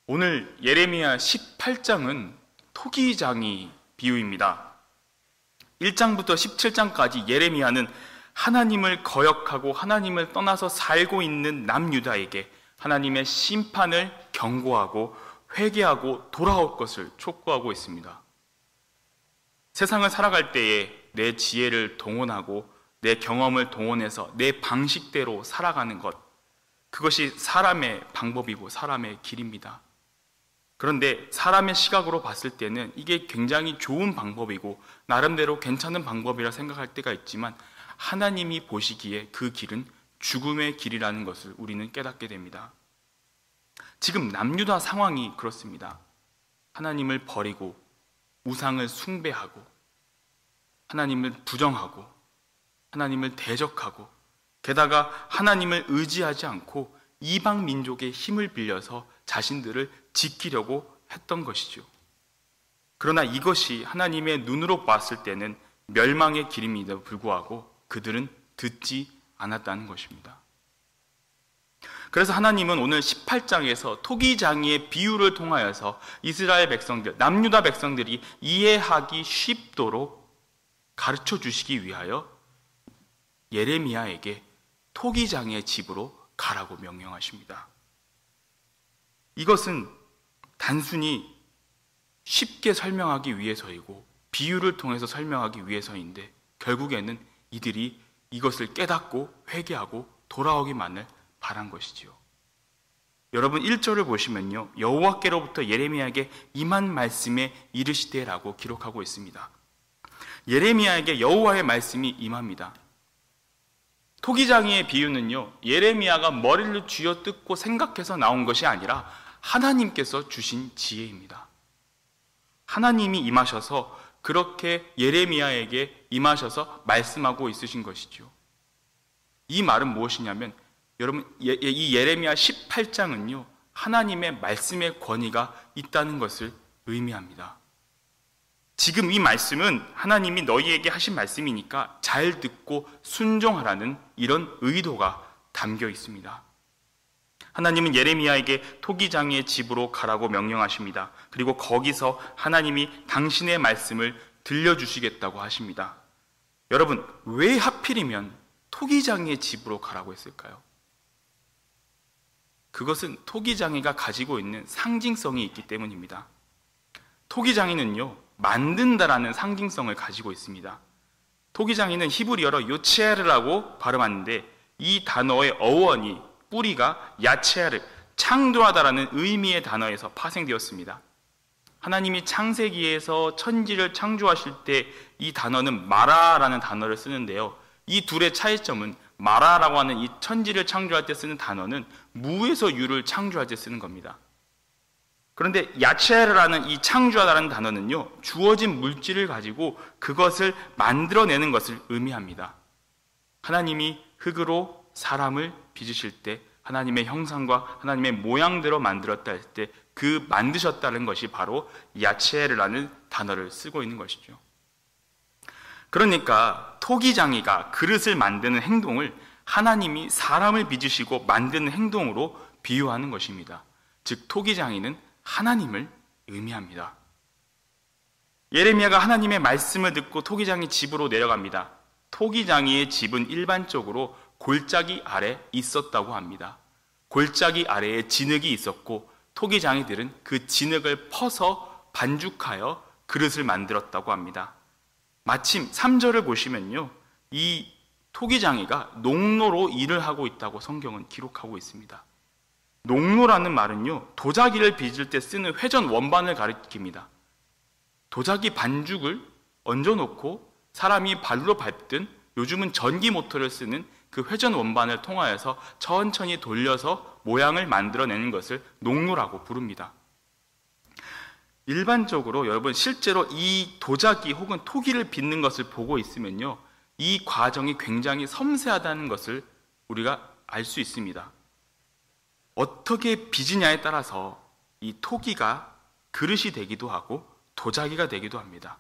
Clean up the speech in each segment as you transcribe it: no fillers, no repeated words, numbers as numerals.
오늘 예레미야 18장은 토기장이 비유입니다. 1장부터 17장까지 예레미야는 하나님을 거역하고 하나님을 떠나서 살고 있는 남유다에게 하나님의 심판을 경고하고 회개하고 돌아올 것을 촉구하고 있습니다. 세상을 살아갈 때에 내 지혜를 동원하고 내 경험을 동원해서 내 방식대로 살아가는 것, 그것이 사람의 방법이고 사람의 길입니다. 그런데 사람의 시각으로 봤을 때는 이게 굉장히 좋은 방법이고 나름대로 괜찮은 방법이라 생각할 때가 있지만 하나님이 보시기에 그 길은 죽음의 길이라는 것을 우리는 깨닫게 됩니다. 지금 남유다 상황이 그렇습니다. 하나님을 버리고 우상을 숭배하고 하나님을 부정하고 하나님을 대적하고 게다가 하나님을 의지하지 않고 이방 민족의 힘을 빌려서 자신들을 지키려고 했던 것이죠. 그러나 이것이 하나님의 눈으로 봤을 때는 멸망의 길임에도 불구하고 그들은 듣지 않았다는 것입니다. 그래서 하나님은 오늘 18장에서 토기장이의 비유를 통하여서 이스라엘 백성들, 남유다 백성들이 이해하기 쉽도록 가르쳐 주시기 위하여 예레미야에게 토기장이의 집으로 가라고 명령하십니다. 이것은 단순히 쉽게 설명하기 위해서이고 비유를 통해서 설명하기 위해서인데 결국에는 이들이 이것을 깨닫고 회개하고 돌아오기만을 바란 것이지요. 여러분 1절을 보시면요, 여호와께로부터 예레미야에게 임한 말씀에 이르시되라고 기록하고 있습니다. 예레미야에게 여호와의 말씀이 임합니다. 토기장이의 비유는요, 예레미야가 머리를 쥐어뜯고 생각해서 나온 것이 아니라 하나님께서 주신 지혜입니다. 하나님이 임하셔서 그렇게 예레미야에게 임하셔서 말씀하고 있으신 것이죠. 이 말은 무엇이냐면 여러분, 이 예레미야 18장은요, 하나님의 말씀의 권위가 있다는 것을 의미합니다. 지금 이 말씀은 하나님이 너희에게 하신 말씀이니까 잘 듣고 순종하라는 이런 의도가 담겨 있습니다. 하나님은 예레미야에게 토기장이의 집으로 가라고 명령하십니다. 그리고 거기서 하나님이 당신의 말씀을 들려주시겠다고 하십니다. 여러분, 왜 하필이면 토기장이의 집으로 가라고 했을까요? 그것은 토기장이가 가지고 있는 상징성이 있기 때문입니다. 토기장이는요, 만든다라는 상징성을 가지고 있습니다. 토기장이는 히브리어로 요체르라고 발음하는데 이 단어의 어원이 뿌리가 야체르, 창조하다라는 의미의 단어에서 파생되었습니다. 하나님이 창세기에서 천지를 창조하실 때 이 단어는 마라라는 단어를 쓰는데요, 이 둘의 차이점은 마라라고 하는 이 천지를 창조할 때 쓰는 단어는 무에서 유를 창조할 때 쓰는 겁니다. 그런데 야체르라는 이 창조하다라는 단어는요, 주어진 물질을 가지고 그것을 만들어내는 것을 의미합니다. 하나님이 흙으로 사람을 빚으실 때 하나님의 형상과 하나님의 모양대로 만들었다 할 때 그 만드셨다는 것이 바로 야체르라는 단어를 쓰고 있는 것이죠. 그러니까 토기장이가 그릇을 만드는 행동을 하나님이 사람을 빚으시고 만드는 행동으로 비유하는 것입니다. 즉 토기장이는 하나님을 의미합니다. 예레미야가 하나님의 말씀을 듣고 토기장이 집으로 내려갑니다. 토기장이의 집은 일반적으로 골짜기 아래 있었다고 합니다. 골짜기 아래에 진흙이 있었고 토기장이들은 그 진흙을 퍼서 반죽하여 그릇을 만들었다고 합니다. 마침 3절을 보시면요, 이 토기장이가 농로로 일을 하고 있다고 성경은 기록하고 있습니다. 농로라는 말은요, 도자기를 빚을 때 쓰는 회전 원반을 가리킵니다. 도자기 반죽을 얹어놓고 사람이 발로 밟든 요즘은 전기 모터를 쓰는 그 회전 원반을 통하여서 천천히 돌려서 모양을 만들어내는 것을 농로라고 부릅니다. 일반적으로 여러분 실제로 이 도자기 혹은 토기를 빚는 것을 보고 있으면요, 이 과정이 굉장히 섬세하다는 것을 우리가 알 수 있습니다. 어떻게 빚으냐에 따라서 이 토기가 그릇이 되기도 하고 도자기가 되기도 합니다.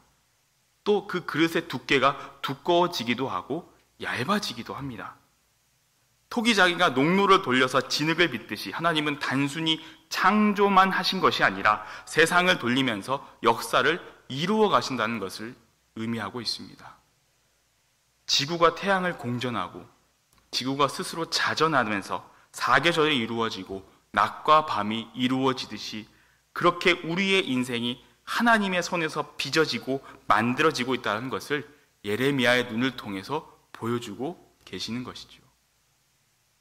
또 그 그릇의 두께가 두꺼워지기도 하고 얇아지기도 합니다. 토기장이가 농로를 돌려서 진흙을 빚듯이 하나님은 단순히 창조만 하신 것이 아니라 세상을 돌리면서 역사를 이루어 가신다는 것을 의미하고 있습니다. 지구가 태양을 공전하고 지구가 스스로 자전하면서 사계절이 이루어지고 낮과 밤이 이루어지듯이 그렇게 우리의 인생이 하나님의 손에서 빚어지고 만들어지고 있다는 것을 예레미야의 눈을 통해서 보여주고 계시는 것이죠.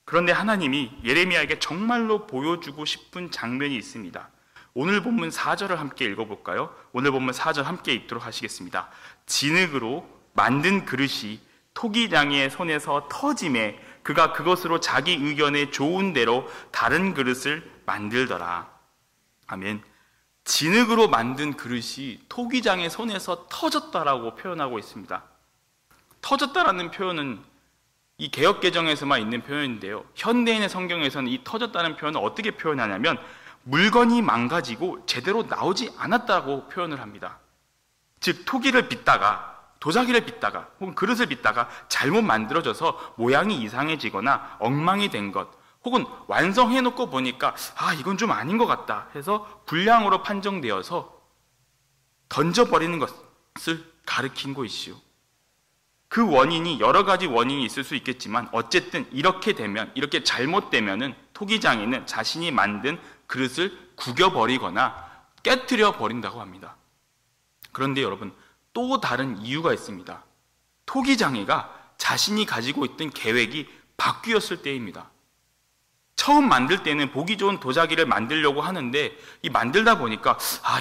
그런데 하나님이 예레미야에게 정말로 보여주고 싶은 장면이 있습니다. 오늘 본문 4절을 함께 읽어볼까요? 오늘 본문 4절 함께 읽도록 하시겠습니다. 진흙으로 만든 그릇이 토기장이의 손에서 터짐에 그가 그것으로 자기 의견에 좋은 대로 다른 그릇을 만들더라. 아멘. 진흙으로 만든 그릇이 토기장의 손에서 터졌다라고 표현하고 있습니다. 터졌다라는 표현은 이 개역개정에서만 있는 표현인데요. 현대인의 성경에서는 이 터졌다는 표현을 어떻게 표현하냐면 물건이 망가지고 제대로 나오지 않았다고 표현을 합니다. 즉 토기를 빚다가 도자기를 빚다가 혹은 그릇을 빚다가 잘못 만들어져서 모양이 이상해지거나 엉망이 된 것, 혹은 완성해놓고 보니까 이건 좀 아닌 것 같다 해서 불량으로 판정되어서 던져버리는 것을 가리킨 것이지요. 그 원인이 여러 가지 원인이 있을 수 있겠지만 어쨌든 이렇게 되면, 이렇게 잘못되면은 토기장이는 자신이 만든 그릇을 구겨버리거나 깨트려 버린다고 합니다. 그런데 여러분, 또 다른 이유가 있습니다. 토기장이가 자신이 가지고 있던 계획이 바뀌었을 때입니다. 처음 만들 때는 보기 좋은 도자기를 만들려고 하는데 이 만들다 보니까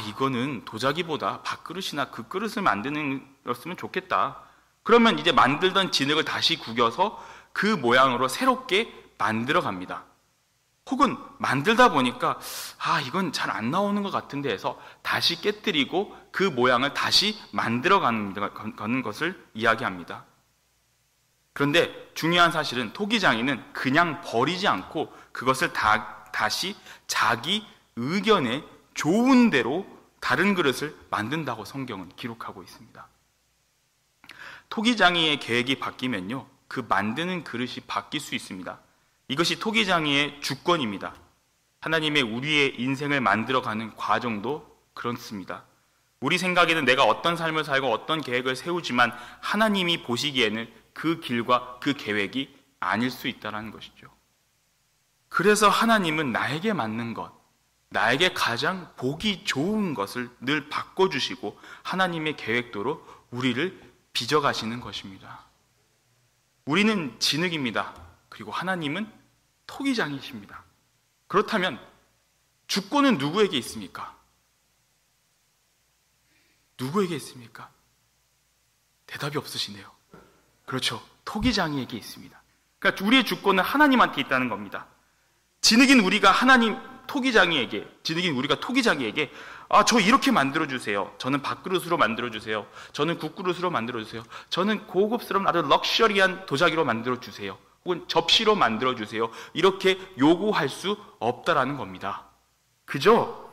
이거는 도자기보다 밥그릇이나 그 그릇을 만드는 였으면 좋겠다. 그러면 이제 만들던 진흙을 다시 구겨서 그 모양으로 새롭게 만들어 갑니다. 혹은 만들다 보니까 이건 잘 안 나오는 것 같은데 해서 다시 깨뜨리고 그 모양을 다시 만들어 가는 것을 이야기합니다. 그런데 중요한 사실은 토기장이는 그냥 버리지 않고 그것을 다시 자기 의견에 좋은 대로 다른 그릇을 만든다고 성경은 기록하고 있습니다. 토기장이의 계획이 바뀌면요, 그 만드는 그릇이 바뀔 수 있습니다. 이것이 토기장이의 주권입니다. 하나님의 우리의 인생을 만들어가는 과정도 그렇습니다. 우리 생각에는 내가 어떤 삶을 살고 어떤 계획을 세우지만 하나님이 보시기에는 그 길과 그 계획이 아닐 수 있다는 것이죠. 그래서 하나님은 나에게 맞는 것, 나에게 가장 보기 좋은 것을 늘 바꿔주시고 하나님의 계획대로 우리를 빚어가시는 것입니다. 우리는 진흙입니다. 그리고 하나님은 토기장이십니다. 그렇다면 주권은 누구에게 있습니까? 누구에게 있습니까? 대답이 없으시네요. 그렇죠. 토기장이에게 있습니다. 그러니까 우리의 주권은 하나님한테 있다는 겁니다. 진흙인 우리가 진흙인 우리가 토기장이에게 저 이렇게 만들어주세요. 저는 밥그릇으로 만들어주세요. 저는 국그릇으로 만들어주세요. 저는 고급스러운 아주 럭셔리한 도자기로 만들어주세요. 혹은 접시로 만들어주세요. 이렇게 요구할 수 없다라는 겁니다. 그저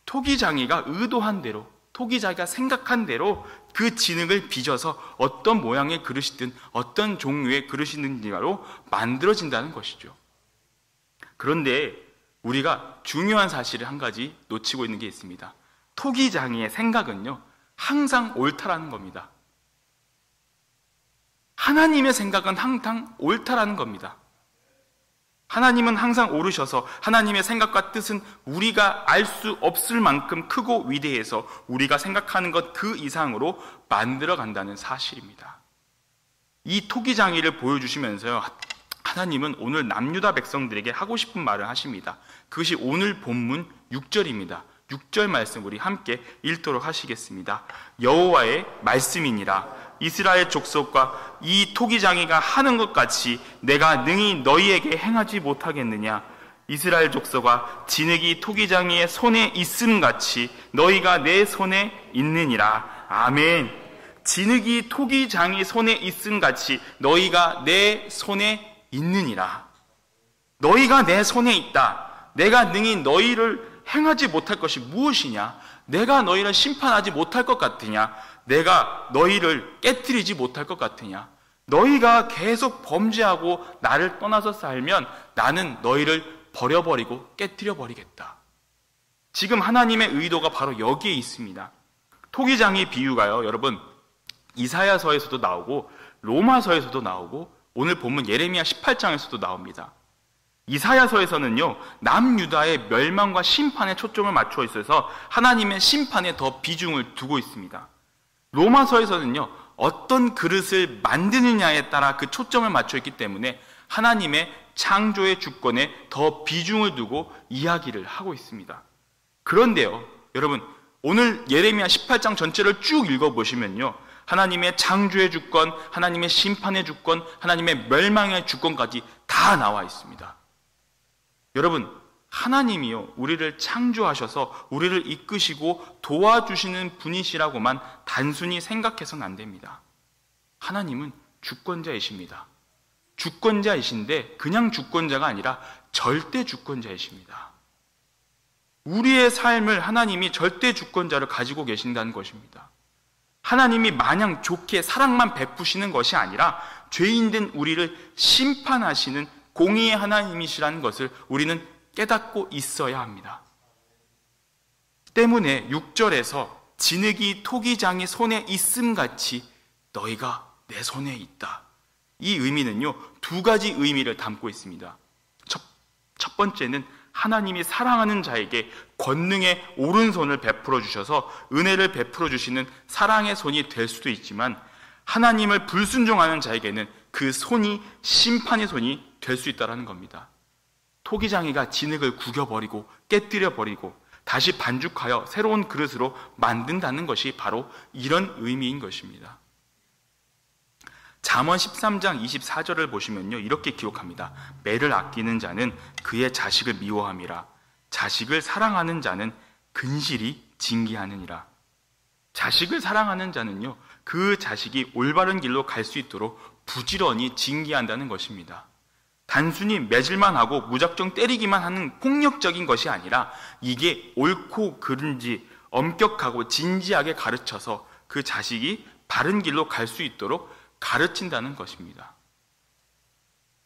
토기장이가 의도한 대로, 토기장이가 생각한 대로 그 진흙을 빚어서 어떤 모양의 그릇이든 어떤 종류의 그릇이든지로 만들어진다는 것이죠. 그런데 우리가 중요한 사실을 한 가지 놓치고 있는 게 있습니다. 토기장이의 생각은요, 항상 옳다라는 겁니다. 하나님의 생각은 항상 옳다라는 겁니다. 하나님은 항상 옳으셔서 하나님의 생각과 뜻은 우리가 알 수 없을 만큼 크고 위대해서 우리가 생각하는 것 그 이상으로 만들어 간다는 사실입니다. 이 토기장이를 보여주시면서요, 하나님은 오늘 남유다 백성들에게 하고 싶은 말을 하십니다. 그것이 오늘 본문 6절입니다. 6절 말씀 우리 함께 읽도록 하시겠습니다. 여호와의 말씀이니라. 이스라엘 족속과 이 토기장이가 하는 것 같이 내가 능히 너희에게 행하지 못하겠느냐. 이스라엘 족속과 진흙이 토기장이의 손에 있음 같이 너희가 내 손에 있느니라. 아멘. 진흙이 토기장이 손에 있음 같이 너희가 내 손에 있느니라. 너희가 내 손에 있다. 내가 능히 너희를 행하지 못할 것이 무엇이냐? 내가 너희를 심판하지 못할 것 같으냐? 내가 너희를 깨뜨리지 못할 것 같으냐? 너희가 계속 범죄하고 나를 떠나서 살면 나는 너희를 버려버리고 깨뜨려버리겠다. 지금 하나님의 의도가 바로 여기에 있습니다. 토기장의 비유가요, 여러분, 이사야서에서도 나오고 로마서에서도 나오고 오늘 본문 예레미야 18장에서도 나옵니다. 이사야서에서는요, 남유다의 멸망과 심판에 초점을 맞춰 있어서 하나님의 심판에 더 비중을 두고 있습니다. 로마서에서는요, 어떤 그릇을 만드느냐에 따라 그 초점을 맞춰 있기 때문에 하나님의 창조의 주권에 더 비중을 두고 이야기를 하고 있습니다. 그런데요, 여러분, 오늘 예레미야 18장 전체를 쭉 읽어보시면요, 하나님의 창조의 주권, 하나님의 심판의 주권, 하나님의 멸망의 주권까지 다 나와 있습니다. 여러분, 하나님이요, 우리를 창조하셔서 우리를 이끄시고 도와주시는 분이시라고만 단순히 생각해서는 안 됩니다. 하나님은 주권자이십니다. 주권자이신데 그냥 주권자가 아니라 절대 주권자이십니다. 우리의 삶을 하나님이 절대 주권자를 가지고 계신다는 것입니다. 하나님이 마냥 좋게 사랑만 베푸시는 것이 아니라 죄인된 우리를 심판하시는 공의의 하나님이시라는 것을 우리는 깨닫고 있어야 합니다. 때문에 6절에서 진흙이 토기장의 손에 있음같이 너희가 내 손에 있다. 이 의미는요, 두 가지 의미를 담고 있습니다. 첫 번째는 하나님이 사랑하는 자에게 권능의 오른손을 베풀어 주셔서 은혜를 베풀어 주시는 사랑의 손이 될 수도 있지만, 하나님을 불순종하는 자에게는 그 손이 심판의 손이 될 수 있다는 겁니다. 토기장이가 진흙을 구겨버리고 깨뜨려버리고 다시 반죽하여 새로운 그릇으로 만든다는 것이 바로 이런 의미인 것입니다. 잠언 13장 24절을 보시면요, 이렇게 기록합니다. 매를 아끼는 자는 그의 자식을 미워함이라. 자식을 사랑하는 자는 근실이 징계하느니라. 자식을 사랑하는 자는요, 그 자식이 올바른 길로 갈 수 있도록 부지런히 징계한다는 것입니다. 단순히 매질만 하고 무작정 때리기만 하는 폭력적인 것이 아니라 이게 옳고 그른지 엄격하고 진지하게 가르쳐서 그 자식이 바른 길로 갈 수 있도록 가르친다는 것입니다.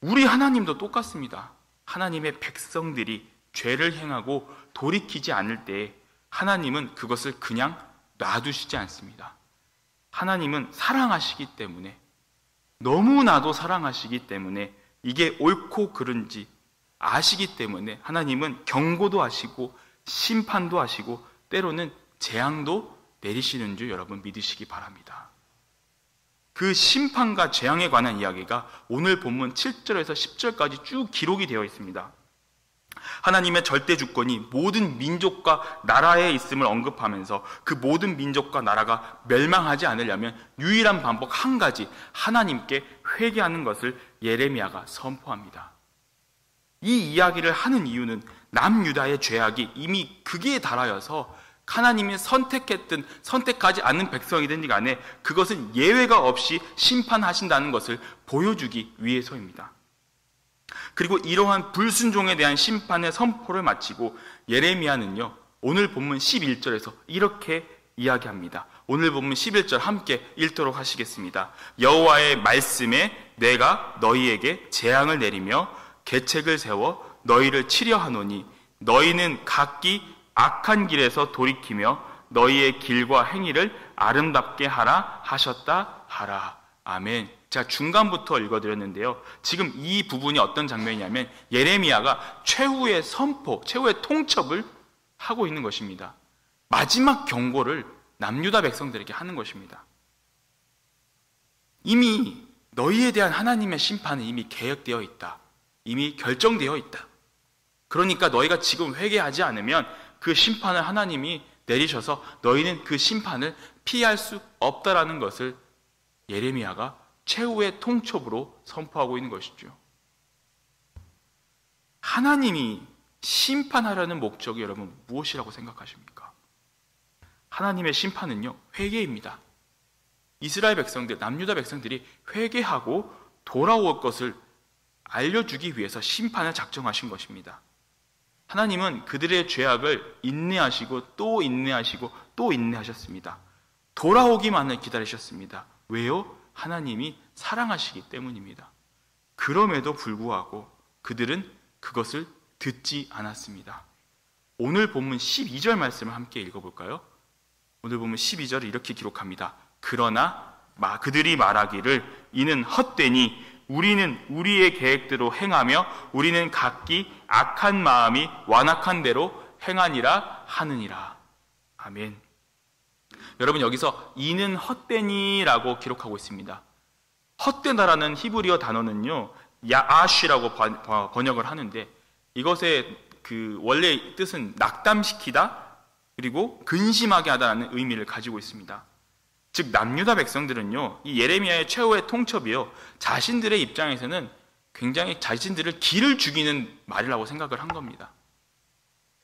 우리 하나님도 똑같습니다. 하나님의 백성들이 죄를 행하고 돌이키지 않을 때에 하나님은 그것을 그냥 놔두시지 않습니다. 하나님은 사랑하시기 때문에, 너무나도 사랑하시기 때문에, 이게 옳고 그른지 아시기 때문에 하나님은 경고도 하시고 심판도 하시고 때로는 재앙도 내리시는 줄 여러분 믿으시기 바랍니다. 그 심판과 재앙에 관한 이야기가 오늘 본문 7절에서 10절까지 쭉 기록이 되어 있습니다. 하나님의 절대 주권이 모든 민족과 나라에 있음을 언급하면서 그 모든 민족과 나라가 멸망하지 않으려면 유일한 방법 한 가지, 하나님께 회개하는 것을 예레미야가 선포합니다. 이 이야기를 하는 이유는 남유다의 죄악이 이미 극에 달하여서 하나님이 선택했든 선택하지 않는 백성이든지 간에 그것은 예외가 없이 심판하신다는 것을 보여주기 위해서입니다. 그리고 이러한 불순종에 대한 심판의 선포를 마치고 예레미야는요, 오늘 본문 11절에서 이렇게 이야기합니다. 오늘 본문 11절 함께 읽도록 하시겠습니다. 여호와의 말씀에 내가 너희에게 재앙을 내리며 계책을 세워 너희를 치려 하노니 너희는 각기 악한 길에서 돌이키며 너희의 길과 행위를 아름답게 하라 하셨다 하라. 아멘. 제가 중간부터 읽어드렸는데요, 지금 이 부분이 어떤 장면이냐면 예레미야가 최후의 선포, 최후의 통첩을 하고 있는 것입니다. 마지막 경고를 남유다 백성들에게 하는 것입니다. 이미 너희에 대한 하나님의 심판은 이미 계획되어 있다. 이미 결정되어 있다. 그러니까 너희가 지금 회개하지 않으면 그 심판을 하나님이 내리셔서 너희는 그 심판을 피할 수 없다라는 것을 예레미야가 최후의 통첩으로 선포하고 있는 것이죠. 하나님이 심판하려는 목적이 여러분 무엇이라고 생각하십니까? 하나님의 심판은요, 회개입니다. 이스라엘 백성들, 남유다 백성들이 회개하고 돌아올 것을 알려주기 위해서 심판을 작정하신 것입니다. 하나님은 그들의 죄악을 인내하시고 또 인내하시고 또 인내하셨습니다. 돌아오기만을 기다리셨습니다. 왜요? 하나님이 사랑하시기 때문입니다. 그럼에도 불구하고 그들은 그것을 듣지 않았습니다. 오늘 본문 12절 말씀을 함께 읽어볼까요? 오늘 본문 12절을 이렇게 기록합니다. 그러나 그들이 말하기를 이는 헛되니 우리는 우리의 계획대로 행하며 우리는 각기 악한 마음이 완악한 대로 행하니라 하느니라. 아멘. 여러분, 여기서 이는 헛되니라고 기록하고 있습니다. 헛되다라는 히브리어 단어는요, 야아쉬라고 번역을 하는데, 이것의 그 원래 뜻은 낙담시키다 그리고 근심하게 하다라는 의미를 가지고 있습니다. 즉 남유다 백성들은요, 이 예레미야의 최후의 통첩이요, 자신들의 입장에서는 굉장히 자신들을 기를 죽이는 말이라고 생각을 한 겁니다.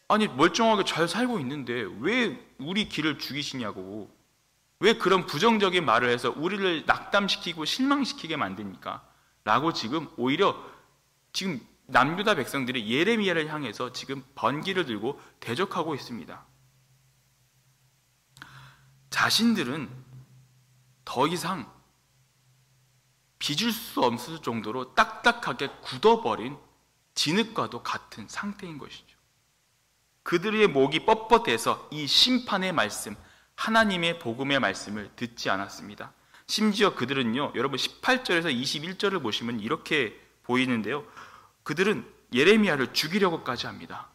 아니, 멀쩡하게 잘 살고 있는데 왜 우리 기를 죽이시냐고, 왜 그런 부정적인 말을 해서 우리를 낙담시키고 실망시키게 만듭니까? 라고 지금 오히려 지금 남유다 백성들이 예레미야를 향해서 지금 번기를 들고 대적하고 있습니다. 자신들은 더 이상 빚을 수 없을 정도로 딱딱하게 굳어버린 진흙과도 같은 상태인 것이죠. 그들의 목이 뻣뻣해서 이 심판의 말씀, 하나님의 복음의 말씀을 듣지 않았습니다. 심지어 그들은요, 여러분 18절에서 21절을 보시면 이렇게 보이는데요, 그들은 예레미야를 죽이려고까지 합니다.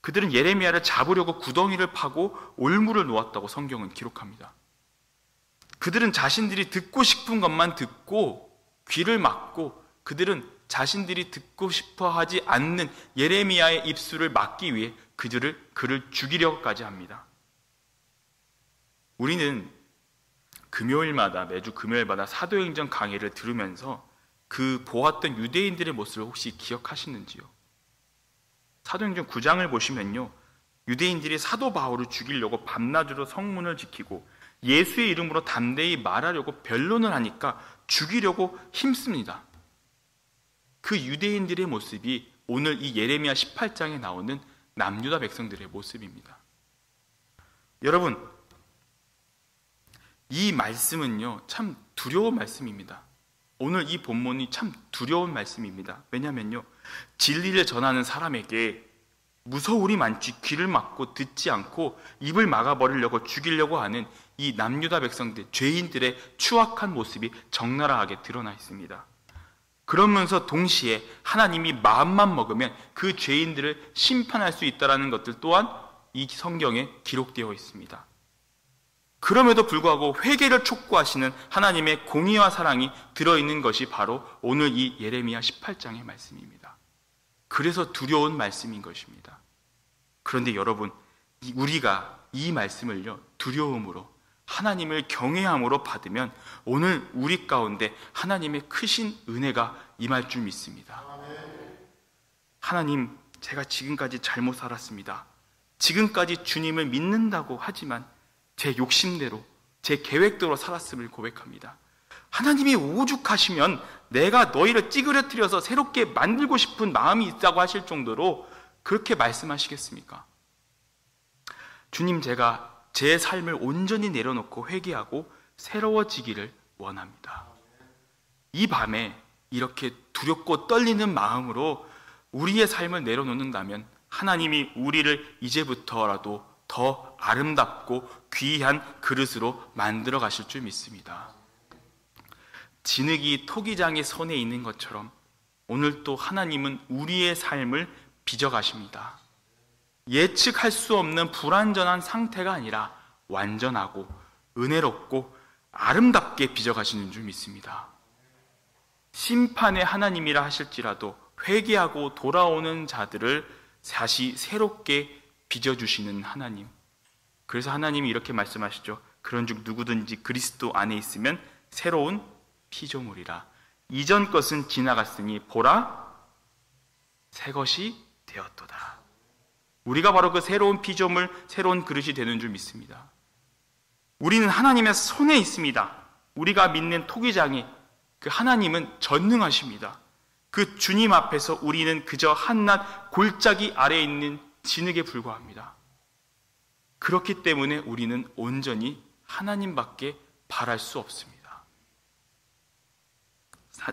그들은 예레미야를 잡으려고 구덩이를 파고 올무를 놓았다고 성경은 기록합니다. 그들은 자신들이 듣고 싶은 것만 듣고 귀를 막고, 그들은 자신들이 듣고 싶어 하지 않는 예레미야의 입술을 막기 위해 그를 죽이려고까지 합니다. 우리는 매주 금요일마다 사도행전 강의를 들으면서 그 보았던 유대인들의 모습을 혹시 기억하시는지요? 사도행전 9장을 보시면요, 유대인들이 사도 바울을 죽이려고 밤낮으로 성문을 지키고 예수의 이름으로 담대히 말하려고 변론을 하니까 죽이려고 힘씁니다. 그 유대인들의 모습이 오늘 이 예레미야 18장에 나오는 남유다 백성들의 모습입니다. 여러분, 이 말씀은요, 참 두려운 말씀입니다. 오늘 이 본문이 참 두려운 말씀입니다. 왜냐하면요, 진리를 전하는 사람에게 무서울이 많지 귀를 막고 듣지 않고 입을 막아버리려고 죽이려고 하는 이 남유다 백성들, 죄인들의 추악한 모습이 적나라하게 드러나 있습니다. 그러면서 동시에 하나님이 마음만 먹으면 그 죄인들을 심판할 수 있다는 것들 또한 이 성경에 기록되어 있습니다. 그럼에도 불구하고 회개를 촉구하시는 하나님의 공의와 사랑이 들어있는 것이 바로 오늘 이 예레미야 18장의 말씀입니다. 그래서 두려운 말씀인 것입니다. 그런데 여러분, 우리가 이 말씀을요, 두려움으로, 하나님을 경외함으로 받으면 오늘 우리 가운데 하나님의 크신 은혜가 임할 줄 믿습니다. 하나님, 제가 지금까지 잘못 살았습니다. 지금까지 주님을 믿는다고 하지만 제 욕심대로, 제 계획대로 살았음을 고백합니다. 하나님이 오죽하시면 내가 너희를 찌그러뜨려서 새롭게 만들고 싶은 마음이 있다고 하실 정도로 그렇게 말씀하시겠습니까? 주님, 제가 제 삶을 온전히 내려놓고 회개하고 새로워지기를 원합니다. 이 밤에 이렇게 두렵고 떨리는 마음으로 우리의 삶을 내려놓는다면 하나님이 우리를 이제부터라도 더 아름답고 귀한 그릇으로 만들어 가실 줄 믿습니다. 진흙이 토기장의 손에 있는 것처럼 오늘 또 하나님은 우리의 삶을 빚어가십니다. 예측할 수 없는 불완전한 상태가 아니라 완전하고 은혜롭고 아름답게 빚어가시는 줄 믿습니다. 심판의 하나님이라 하실지라도 회개하고 돌아오는 자들을 다시 새롭게 빚어주시는 하나님. 그래서 하나님이 이렇게 말씀하시죠. 그런즉 누구든지 그리스도 안에 있으면 새로운 피조물이라. 이전 것은 지나갔으니 보라, 새 것이 되었도다. 우리가 바로 그 새로운 피조물, 새로운 그릇이 되는 줄 믿습니다. 우리는 하나님의 손에 있습니다. 우리가 믿는 토기장이, 그 하나님은 전능하십니다. 그 주님 앞에서 우리는 그저 한낱 골짜기 아래에 있는 진흙에 불과합니다. 그렇기 때문에 우리는 온전히 하나님밖에 바랄 수 없습니다.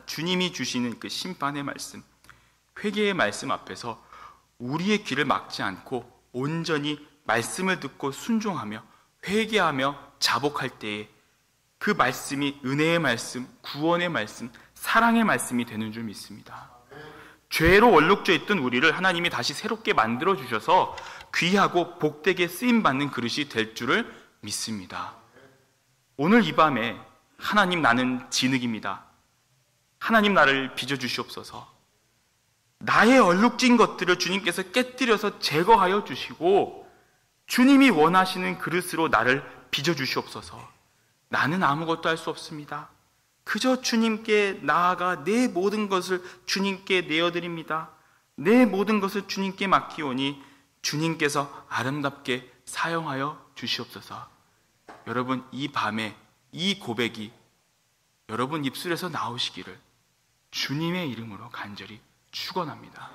주님이 주시는 그 심판의 말씀, 회개의 말씀 앞에서 우리의 귀를 막지 않고 온전히 말씀을 듣고 순종하며 회개하며 자복할 때에 그 말씀이 은혜의 말씀, 구원의 말씀, 사랑의 말씀이 되는 줄 믿습니다. 죄로 얼룩져 있던 우리를 하나님이 다시 새롭게 만들어 주셔서 귀하고 복되게 쓰임받는 그릇이 될 줄을 믿습니다. 오늘 이 밤에 하나님, 나는 진흙입니다. 하나님, 나를 빚어주시옵소서. 나의 얼룩진 것들을 주님께서 깨뜨려서 제거하여 주시고 주님이 원하시는 그릇으로 나를 빚어주시옵소서. 나는 아무것도 할 수 없습니다. 그저 주님께 나아가 내 모든 것을 주님께 내어드립니다. 내 모든 것을 주님께 맡기오니 주님께서 아름답게 사용하여 주시옵소서. 여러분, 이 밤에 이 고백이 여러분 입술에서 나오시기를 주님의 이름으로 간절히 축원합니다.